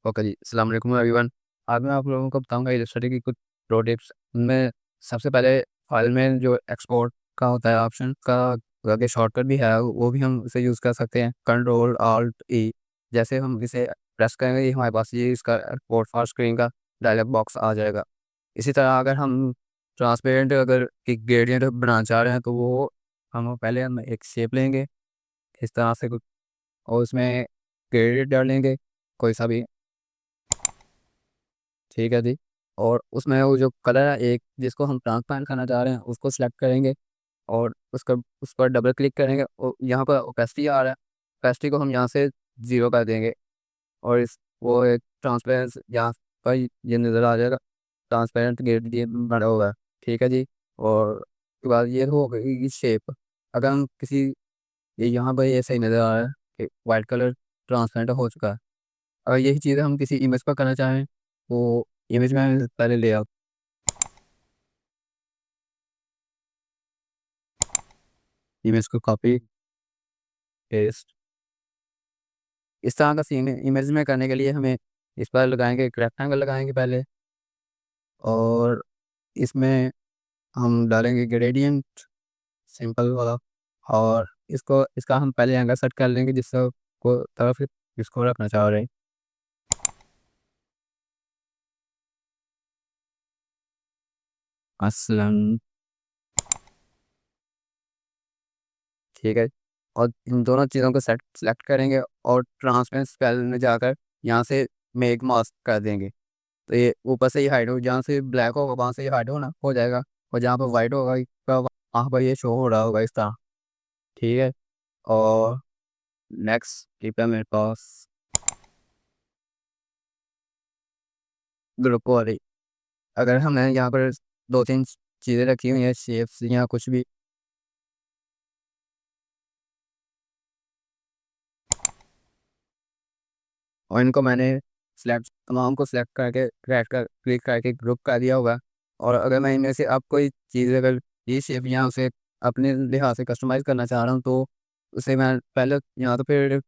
Okay जी, अस्सलाम वालेकुम everyone. आज मैं आप लोगों को बताऊंगा इलस्ट्रेटर की कुछ प्रो टिप्स। उनमें सबसे पहले फाइल में जो एक्सपोर्ट का होता है ऑप्शन का आगे शॉर्टकट भी है, वो भी हम इसे यूज़ कर सकते हैं, कंट्रोल आल्ट ई। जैसे हम इसे प्रेस करेंगे ये हमारे पास ये इसका एक्सपोर्ट फॉर स्क्रीन का डायलॉग बॉक्स आ जाएगा। इसी तरह अगर हम ट्रांसपेरेंट अगर एक ग्रेडियंट बनाना चाह रहे हैं तो वो हम एक शेप लेंगे इस तरह से कुछ, और उसमें ग्रेडियंट डाल लेंगे कोई सा भी। ठीक है जी। और उसमें वो जो कलर है एक जिसको हम ट्रांसपेरेंट करना चाह रहे हैं उसको सिलेक्ट करेंगे, और उसका उस पर डबल क्लिक करेंगे और यहाँ पर ओपेसिटी आ रहा है, ओपेसिटी को हम यहाँ से ज़ीरो कर देंगे। और इस वो एक ट्रांसपेरेंस यहाँ पर ये नज़र आ जाएगा, ट्रांसपेरेंट ग्रेडियंट बना हुआ है। ठीक है जी। और उसके बाद ये हो गई शेप। अगर हम किसी ये यहाँ पर ये सही नज़र आ रहा है कि वाइट कलर ट्रांसपेरेंट हो चुका है। अगर यही चीज़ हम किसी इमेज पर करना चाहें तो इमेज में पहले ले आओ, इमेज को कॉपी पेस्ट इस तरह का सीन इमेज में करने के लिए हमें इस पर लगाएंगे, एक रेक्टेंगल लगाएंगे पहले, और इसमें हम डालेंगे ग्रेडियंट सिंपल वाला। और इसको इसका हम पहले एंगल सेट कर लेंगे जिससे को तरफ इसको रखना चाह रहे हैं असलन। ठीक है। और इन दोनों चीज़ों को सेट सेलेक्ट करेंगे और ट्रांसपेरेंट स्पेल में जाकर यहाँ से मेक मास्क कर देंगे। तो ये ऊपर से ही हाइड हो, जहाँ से ब्लैक होगा वहाँ से ये हाइड होना हो जाएगा, और जहाँ पर वाइट होगा वहाँ पर ये शो हो रहा होगा इस तरह। ठीक है। और नेक्स्ट टिप है मेरे पास ग्रुप वाली। अगर हमने यहाँ पर दो तीन चीज़ें रखी हुई हैं शेप्स या कुछ भी, और इनको मैंने सिलेक्ट तमाम को सिलेक्ट करके क्लिक करके ग्रुप कर दिया होगा। और अगर मैं इनमें से अब कोई चीज़ अगर ये शेप या उसे अपने लिहाज से कस्टमाइज़ करना चाह रहा हूँ तो उसे मैं पहले यहाँ तो फिर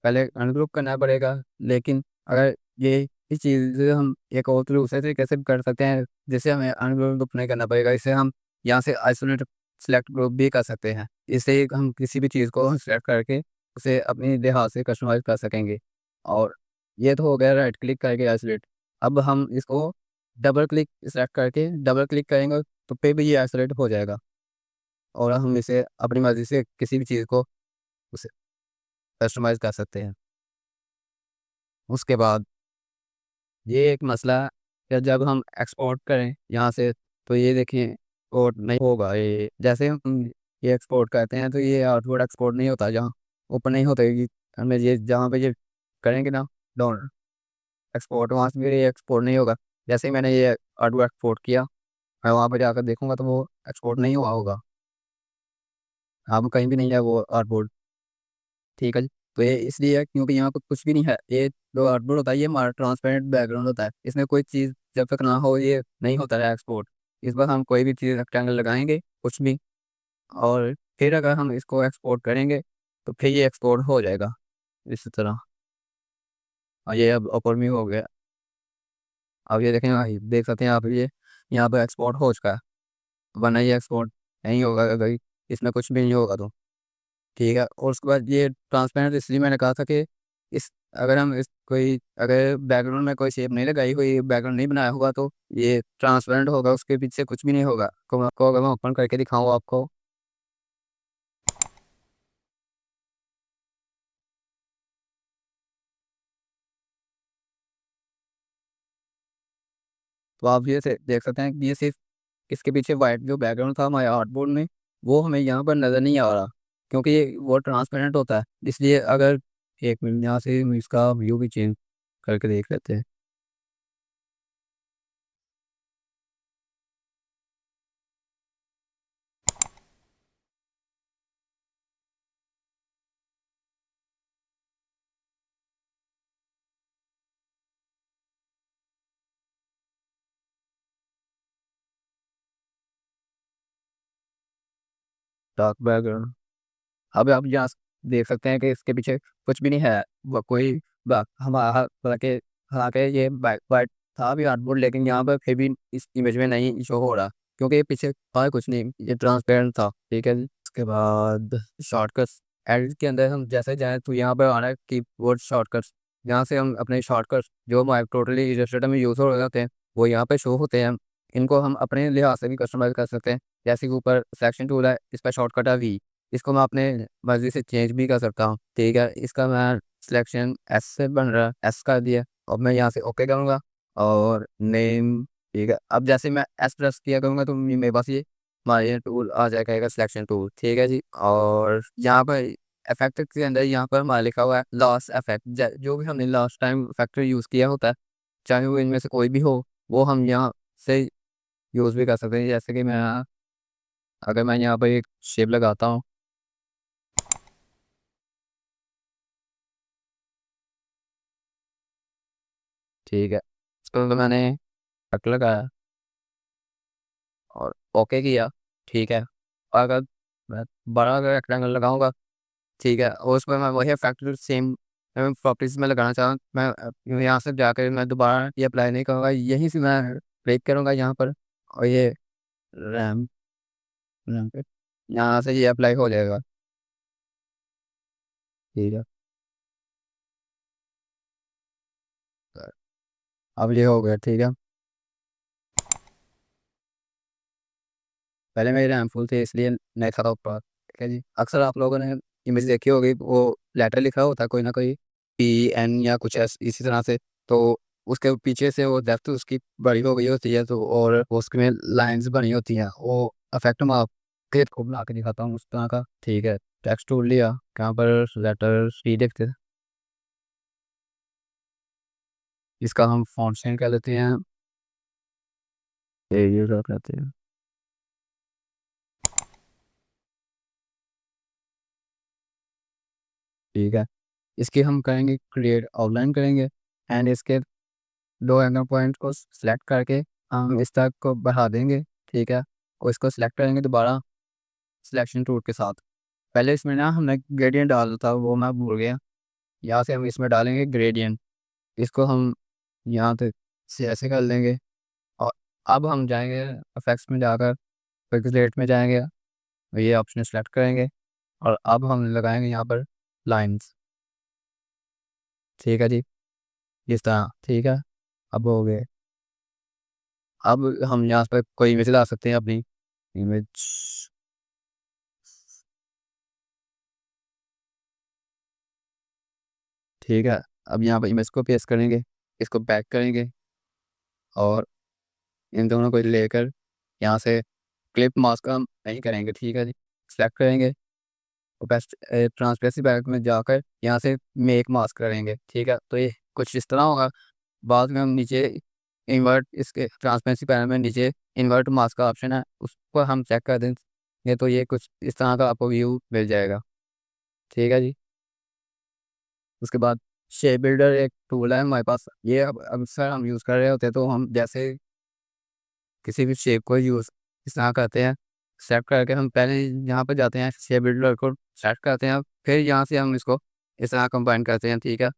पहले अनग्रुप करना पड़ेगा। लेकिन अगर ये इस चीज़ हम एक और दूसरे तरीके से भी कर सकते हैं जिसे हमें अनग्रुप नहीं करना पड़ेगा। इसे हम यहाँ से आइसोलेट सेलेक्ट ग्रुप भी कर सकते हैं। इससे हम किसी भी चीज़ को सेलेक्ट करके उसे अपनी लिहाज से कस्टमाइज़ कर सकेंगे। और ये तो हो गया राइट क्लिक करके आइसोलेट। अब हम इसको डबल क्लिक सेलेक्ट करके डबल क्लिक करेंगे तो फिर भी ये आइसोलेट हो जाएगा, और हम इसे अपनी मर्ज़ी से किसी भी चीज़ को उसे कस्टमाइज़ कर सकते हैं। उसके बाद ये एक मसला है कि जब हम एक्सपोर्ट करें यहाँ से तो ये देखिए एक्सपोर्ट नहीं होगा। ये जैसे हम ये एक्सपोर्ट करते हैं तो ये आउटपुट एक्सपोर्ट नहीं होता, जहाँ ऊपर नहीं होता कि हमें ये जहाँ पे ये करेंगे ना डाउन एक्सपोर्ट, वहाँ से फिर ये एक्सपोर्ट नहीं होगा। जैसे ही मैंने ये आउटपुट एक्सपोर्ट किया मैं वहाँ पर जाकर देखूंगा तो वो एक्सपोर्ट नहीं हुआ होगा, यहाँ पर कहीं भी नहीं है वो आउटपुट। ठीक है जी। तो ये इसलिए है क्योंकि यहाँ पर कुछ भी नहीं है। ये जो आउटपुट होता है ये हमारा ट्रांसपेरेंट बैकग्राउंड होता है, इसमें कोई चीज़ जब तक ना हो ये नहीं होता है एक्सपोर्ट। इस बार हम कोई भी चीज़ रेक्टेंगल लगाएंगे कुछ भी, और फिर अगर हम इसको एक्सपोर्ट करेंगे तो फिर ये एक्सपोर्ट हो जाएगा इस तरह। और ये अब ऊपर में हो गया। अब ये देखें भाई, देख सकते हैं आप ये यहाँ पर एक्सपोर्ट हो चुका है, वरना ये एक्सपोर्ट नहीं होगा अगर इसमें कुछ भी नहीं होगा तो। ठीक है। और उसके बाद ये ट्रांसपेरेंट इसलिए मैंने कहा था कि इस अगर हम इस कोई अगर बैकग्राउंड में कोई शेप नहीं लगाई हुई, बैकग्राउंड नहीं बनाया होगा तो ये ट्रांसपेरेंट होगा, उसके पीछे कुछ भी नहीं होगा। तो आपको अगर मैं ओपन करके दिखाऊँ आपको तो आप ये से देख सकते हैं कि ये सिर्फ इसके पीछे वाइट जो बैकग्राउंड था हमारे आर्टबोर्ड में वो हमें यहाँ पर नज़र नहीं आ रहा, क्योंकि ये वो ट्रांसपेरेंट होता है। इसलिए अगर एक मिनट यहाँ से हम इसका व्यू भी चेंज करके देख लेते हैं। Dark background. अब आप यहाँ देख सकते हैं कि इसके पीछे कुछ भी नहीं है, वो कोई हमारा मतलब कि हालांकि ये बैक वाइट था भी आर्टबोर्ड, लेकिन यहाँ पर फिर भी इस इमेज में नहीं शो हो रहा, क्योंकि ये पीछे था कुछ नहीं, ये ट्रांसपेरेंट था। ठीक है जी। उसके बाद शॉर्टकट्स, एडिट के अंदर हम जैसे जाएँ तो यहाँ पर आ रहा है कीबोर्ड शॉर्टकट्स। यहाँ से हम अपने शॉर्टकट्स जो हमारे टोटली इलस्ट्रेटर में यूज़ हो जाते हैं वो यहाँ पे शो होते हैं। इनको हम अपने लिहाज से भी कस्टमाइज कर सकते हैं। जैसे कि ऊपर सिलेक्शन टूल है, इस पर शॉर्टकट है वी, इसको मैं अपने मर्जी से चेंज भी कर सकता हूँ। ठीक है, इसका मैं सिलेक्शन एस से बन रहा है, एस कर दिया। अब मैं यहाँ से ओके करूँगा और नेम। ठीक है, अब जैसे मैं एस प्रेस किया करूँगा तो मेरे पास ये हमारा ये टूल आ जाएगा, सिलेक्शन टूल। ठीक है जी। और यहाँ पर इफेक्ट के अंदर यहाँ पर हमारा लिखा हुआ है लास्ट इफेक्ट, जो भी हमने लास्ट टाइम फैक्टर यूज़ किया होता है, चाहे वो इनमें से कोई भी हो, वो हम यहाँ से यूज़ भी कर सकते हैं। जैसे कि मैं अगर मैं यहाँ पर एक शेप लगाता हूँ। ठीक है, इसको तो मैंने कट लगाया और ओके किया। ठीक है, और अगर मैं बड़ा अगर रेक्टेंगल लगाऊंगा, ठीक है, और उसमें मैं वही फैक्टर सेम प्रॉपर्टीज में लगाना चाहूँ, मैं यहाँ से जाकर मैं दोबारा ये अप्लाई नहीं करूँगा, यहीं से मैं क्लिक करूँगा यहाँ पर, और ये रैम रैम पे यहाँ से ये अप्लाई हो जाएगा। ठीक है, अब ये हो गया। ठीक है, पहले मेरी रैम फुल थी इसलिए नहीं था ऊपर। ठीक है जी, अक्सर आप लोगों ने इमेज देखी होगी, वो लेटर लिखा होता है कोई ना कोई, PN या कुछ इसी तरह से, तो उसके पीछे से वो डेप्थ उसकी बड़ी हो गई होती है, तो और उसमें लाइंस बनी होती हैं, वो अफेक्ट मैं आपके को बना के दिखाता हूँ उस तरह का। ठीक है, टेक्स्ट टूल लिया, कहाँ पर लेटर सी देखते हैं, इसका हम फॉन्ट चेंज कर लेते हैं, ये रख लेते हैं। ठीक है, इसकी हम करेंगे क्रिएट आउटलाइन करेंगे, एंड इसके दो एंगल पॉइंट को सिलेक्ट करके हम इस तक को बढ़ा देंगे। ठीक है, और इसको सिलेक्ट करेंगे दोबारा सिलेक्शन टूल के साथ। पहले इसमें ना हमने ग्रेडियंट डाला था, वो मैं भूल गया, यहाँ से हम इसमें डालेंगे ग्रेडियंट। इसको हम यहाँ तक से ऐसे कर लेंगे, और अब हम जाएंगे इफेक्ट्स में जाकर पिक्सलेट में जाएंगे, और ये ऑप्शन सेलेक्ट करेंगे, और अब हम लगाएंगे यहाँ पर लाइंस। ठीक है जी, इस तरह। ठीक है, अब हो गए। अब हम यहाँ पर कोई इमेज ला सकते हैं अपनी इमेज। ठीक है, अब यहाँ पर इमेज को पेस्ट करेंगे, इसको बैक करेंगे, और इन दोनों को लेकर यहाँ से क्लिप मास्क हम नहीं करेंगे। ठीक है जी, सेलेक्ट करेंगे, और बेस्ट ट्रांसपेरेंसी पैलेट में जाकर यहाँ से मेक मास्क करेंगे। ठीक है, तो ये कुछ इस तरह होगा। बाद में हम नीचे इन्वर्ट, इसके ट्रांसपेरेंसी पैनल में नीचे इन्वर्ट मास्क का ऑप्शन है, उसको हम चेक कर देंगे तो ये कुछ इस तरह का आपको व्यू मिल जाएगा। ठीक है जी। उसके बाद शेप बिल्डर एक टूल है हमारे पास, ये अब अक्सर हम यूज़ कर रहे होते हैं, तो हम जैसे किसी भी शेप को यूज़ इस तरह करते हैं, सेट करके हम पहले यहाँ पर जाते हैं, शेप बिल्डर को सेट करते हैं, फिर यहाँ से हम इसको इस तरह कंबाइन करते हैं। ठीक है,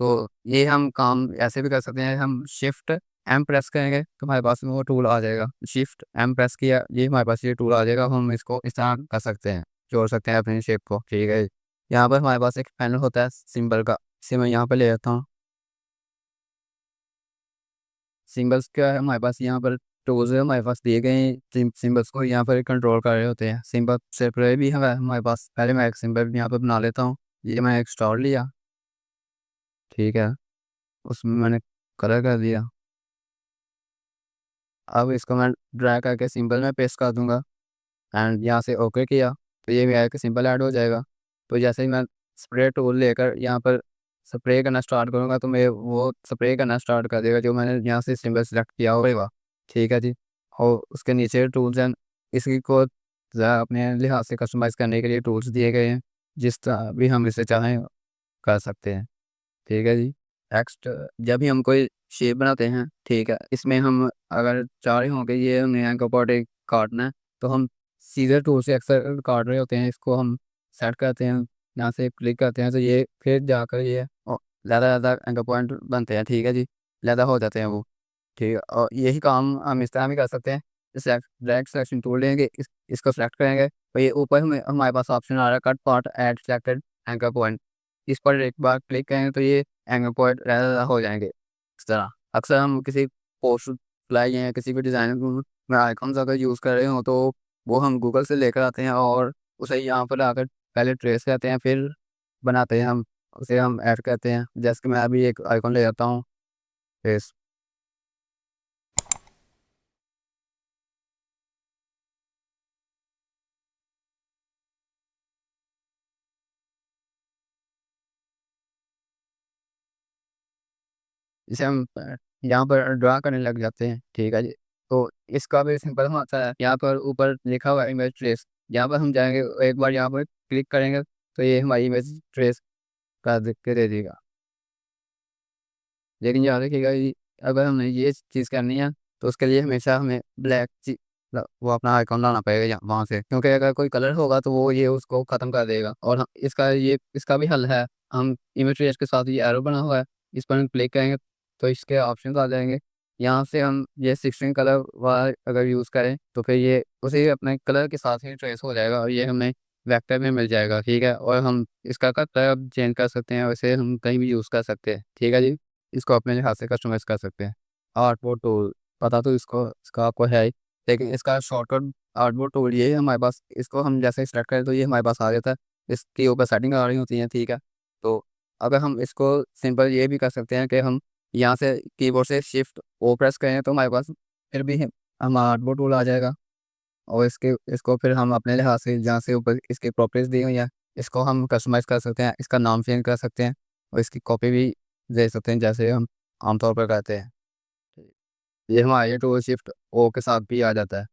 तो ये हम काम ऐसे भी कर सकते हैं, हम शिफ्ट एम प्रेस करेंगे तो हमारे पास में वो टूल आ जाएगा, शिफ्ट एम प्रेस किया, ये हमारे पास ये टूल आ जाएगा, हम इसको इस तरह कर सकते हैं, जोड़ सकते हैं अपनी शेप को। ठीक है, यहाँ पर हमारे पास एक पैनल होता है सिंबल का, इसे मैं यहाँ पर ले जाता हूँ। सिंबल्स का है हमारे पास यहाँ पर टूल्स है हमारे पास दिए गए हैं, सिंबल्स को यहाँ पर कंट्रोल कर रहे होते हैं। सिंबल सेपरेट भी है हमारे पास, पहले मैं एक सिंबल यहाँ पर बना लेता हूँ, ये मैं एक स्टार लिया। ठीक है, उसमें मैंने कलर कर दिया, अब इसको मैं ड्रैग करके सिंबल में पेस्ट कर दूंगा, एंड यहाँ से ओके किया तो ये मेरा एक सिंबल ऐड हो जाएगा। तो जैसे ही मैं स्प्रे टूल लेकर यहाँ पर स्प्रे करना स्टार्ट करूँगा तो मैं वो स्प्रे करना स्टार्ट कर देगा जो मैंने यहाँ से सिंबल सेलेक्ट किया होगा। ठीक है जी, और उसके नीचे टूल्स एंड इसी को अपने लिहाज से कस्टमाइज़ करने के लिए टूल्स दिए गए हैं, जिस तरह भी हम इसे चाहें कर सकते हैं। ठीक है जी। नेक्स्ट, जब भी हम कोई शेप बनाते हैं, ठीक है, इसमें हम अगर चाह रहे हों कि ये हमें यहाँ का पार्ट एक काटना है, तो हम सीजर टूल से अक्सर काट रहे होते हैं, इसको हम सेट करते हैं, यहाँ से क्लिक करते हैं तो ये फिर जाकर ये ज़्यादा ज़्यादा एंकर पॉइंट बनते हैं। ठीक है जी, ज़्यादा हो जाते हैं वो। ठीक है, और यही काम हम इस तरह भी कर सकते हैं। सेलेक्ट डायरेक्ट सिलेक्शन टूल लेंगे, इसको सेलेक्ट करेंगे, तो ये ऊपर हमें हमारे पास ऑप्शन आ रहा है, cut part at selected anchor point. इस पर एक बार क्लिक करेंगे तो ये एंकर पॉइंट हो जाएंगे इस तरह। अक्सर हम किसी पोस्ट फ्लाई या किसी भी डिज़ाइन में आइकॉन्स अगर यूज़ कर रहे हो तो वो हम गूगल से लेकर आते हैं और उसे यहाँ पर आकर पहले ट्रेस करते हैं, फिर बनाते हैं हम, उसे हम ऐड करते हैं। जैसे कि मैं अभी एक आइकॉन ले जाता हूँ, ट्रेस। इसे हम यहाँ पर ड्रा करने लग जाते हैं। ठीक है जी। तो इसका भी सिंपल होता है, यहाँ पर ऊपर लिखा हुआ है इमेज ट्रेस, यहाँ पर हम जाएंगे, एक बार यहाँ पर क्लिक करेंगे तो ये हमारी इमेज ट्रेस का दिख के दे देगा। लेकिन याद रखिएगा कि अगर हमने ये चीज़ करनी है तो उसके लिए हमेशा हमें ब्लैक वो अपना आइकॉन लाना पड़ेगा वहाँ से, क्योंकि अगर कोई कलर होगा तो वो ये उसको ख़त्म कर देगा। और इसका भी हल है। हम इमेज ट्रेस के साथ ये एरो बना हुआ है, इस पर हम क्लिक करेंगे तो इसके ऑप्शन आ जाएंगे। यहाँ से हम ये 16 कलर वाला अगर यूज़ करें तो फिर ये उसी अपने कलर के साथ ही ट्रेस हो जाएगा और ये हमें वेक्टर में मिल जाएगा। ठीक है, और हम इसका कलर अब चेंज कर सकते हैं, वैसे हम कहीं भी यूज़ कर सकते हैं। ठीक है जी। इसको अपने हाथ से कस्टमाइज़ कर सकते हैं। आर्टबोर्ड टूल, पता तो इसका आपको है ही, लेकिन इसका शॉर्टकट आर्टबोर्ड टूल ये है हमारे पास। इसको हम जैसे ही सेलेक्ट करें तो ये हमारे पास आ जाता है। इसके ऊपर सेटिंग आ रही होती हैं। ठीक है, तो अगर हम इसको सिंपल ये भी कर सकते हैं कि हम यहाँ से कीबोर्ड से शिफ्ट ओ प्रेस करें तो हमारे पास फिर भी हम आर्टबोर्ड टूल आ जाएगा। और इसको फिर हम अपने लिहाज से जहाँ से ऊपर इसकी प्रॉपर्टीज दी हुई हैं, इसको हम कस्टमाइज़ कर सकते हैं, इसका नाम चेंज कर सकते हैं और इसकी कॉपी भी दे सकते हैं जैसे हम आमतौर पर करते हैं। ये हमारा ये टूल शिफ्ट ओ के साथ भी आ जाता है।